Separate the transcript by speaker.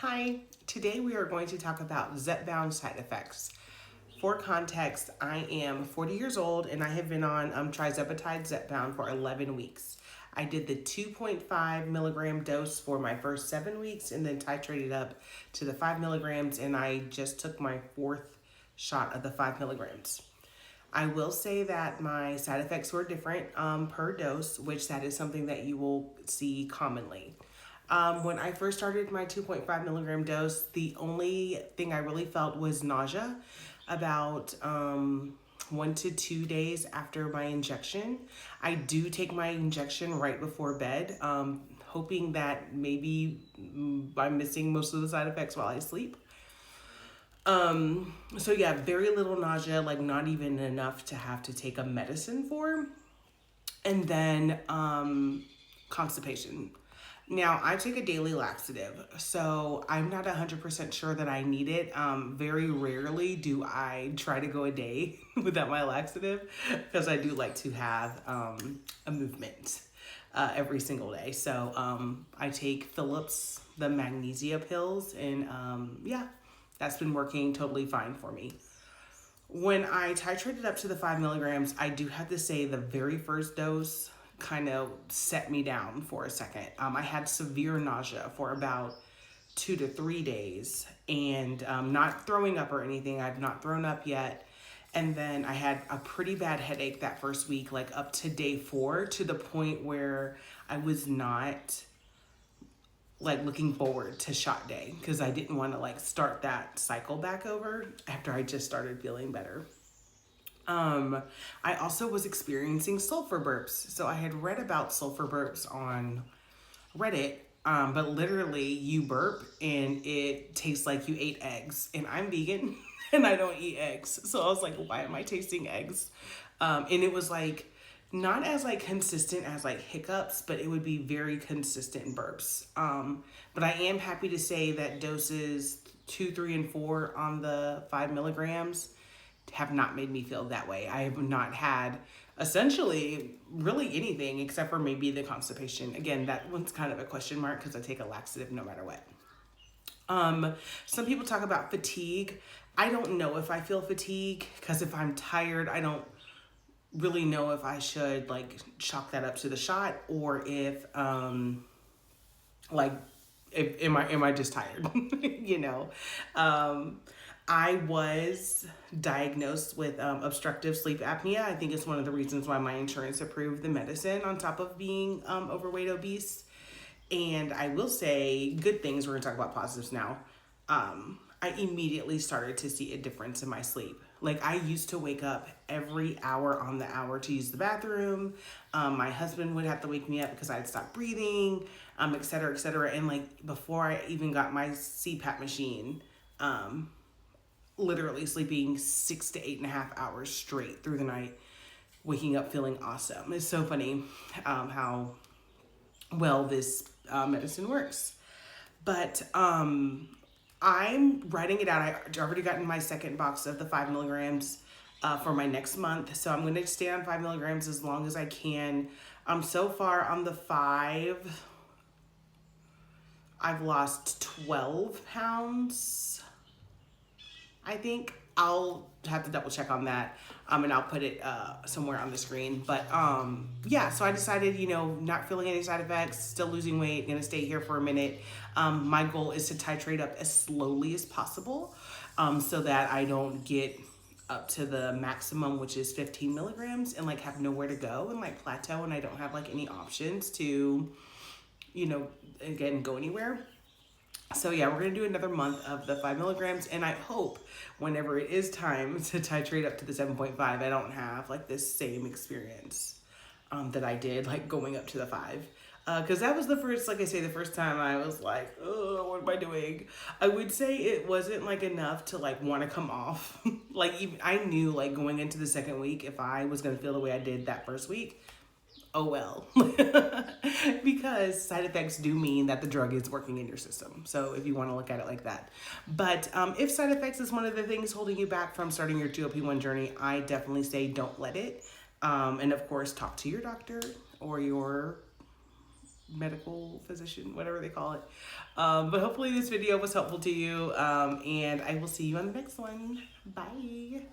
Speaker 1: Hi, today we are going to talk about Zepbound side effects. For context, I am 40 years old and I have been on trizepatide Zepbound for 11 weeks. I did the 2.5 milligram dose for my first 7 weeks and then titrated up to the 5 milligrams, and I just took my fourth shot of the 5 milligrams. I will say that my side effects were different per dose, which that is something that you will see commonly. When I first started my 2.5 milligram dose, the only thing I really felt was nausea about 1 to 2 days after my injection. I do take my injection right before bed, hoping that maybe I'm missing most of the side effects while I sleep. So yeah, very little nausea, like not even enough to have to take a medicine for. And then constipation. Now, I take a daily laxative, so I'm not 100% sure that I need it. Very rarely do I try to go a day without my laxative because I do like to have a movement every single day. So I take Phillips, the magnesia pills, and yeah, that's been working totally fine for me. When I titrated up to the 5 milligrams, I do have to say the very first dose kind of set me down for a second. I had severe nausea for about 2 to 3 days and not throwing up or anything. I've not thrown up yet. And then I had a pretty bad headache that first week, like up to day 4, to the point where I was not like looking forward to shot day because I didn't want to like start that cycle back over after I just started feeling better. I also was experiencing sulfur burps. So I had read about sulfur burps on Reddit, but literally you burp and it tastes like you ate eggs. And I'm vegan and I don't eat eggs. So I was like, why am I tasting eggs? And it was like, not as like consistent as like hiccups, but it would be very consistent burps. But I am happy to say that doses 2, 3, and 4 on the 5 milligrams have not made me feel that way. I have not had essentially really anything except for maybe the constipation. Again, that one's kind of a question mark because I take a laxative no matter what. Some people talk about fatigue. I don't know if I feel fatigue because if I'm tired, I don't really know if I should like chalk that up to the shot or if like if am I just tired. you know I was diagnosed with obstructive sleep apnea. I think it's one of the reasons why my insurance approved the medicine on top of being overweight, obese. And I will say good things. We're going to talk about positives now. I immediately started to see a difference in my sleep. Like I used to wake up every hour on the hour to use the bathroom. My husband would have to wake me up because I'd stop breathing, et cetera, et cetera. And like before I even got my CPAP machine, literally sleeping 6 to 8.5 hours straight through the night, waking up feeling awesome. It's so funny how well this medicine works. But I'm writing it out. I already gotten my second box of the 5 milligrams for my next month. So I'm going to stay on 5 milligrams as long as I can. So far on the 5, I've lost 12 pounds. I think I'll have to double check on that. And I'll put it somewhere on the screen. But yeah, so I decided, not feeling any side effects, still losing weight, gonna stay here for a minute. My goal is to titrate up as slowly as possible so that I don't get up to the maximum, which is 15 milligrams, and like have nowhere to go and like plateau, and I don't have like any options to, again, go anywhere. So yeah, we're going to do another month of the 5 milligrams. And I hope whenever it is time to titrate up to the 7.5, I don't have like this same experience that I did like going up to the 5. Because that was the first, like I say, the first time I was like, oh, what am I doing? I would say it wasn't like enough to like want to come off. Like even, I knew like going into the second week, if I was going to feel the way I did that first week, oh well. Because side effects do mean that the drug is working in your system. So if you want to look at it like that. But if side effects is one of the things holding you back from starting your GLP1 journey, I definitely say don't let it. And of course, talk to your doctor or your medical physician, whatever they call it. But hopefully this video was helpful to you, and I will see you on the next one. Bye.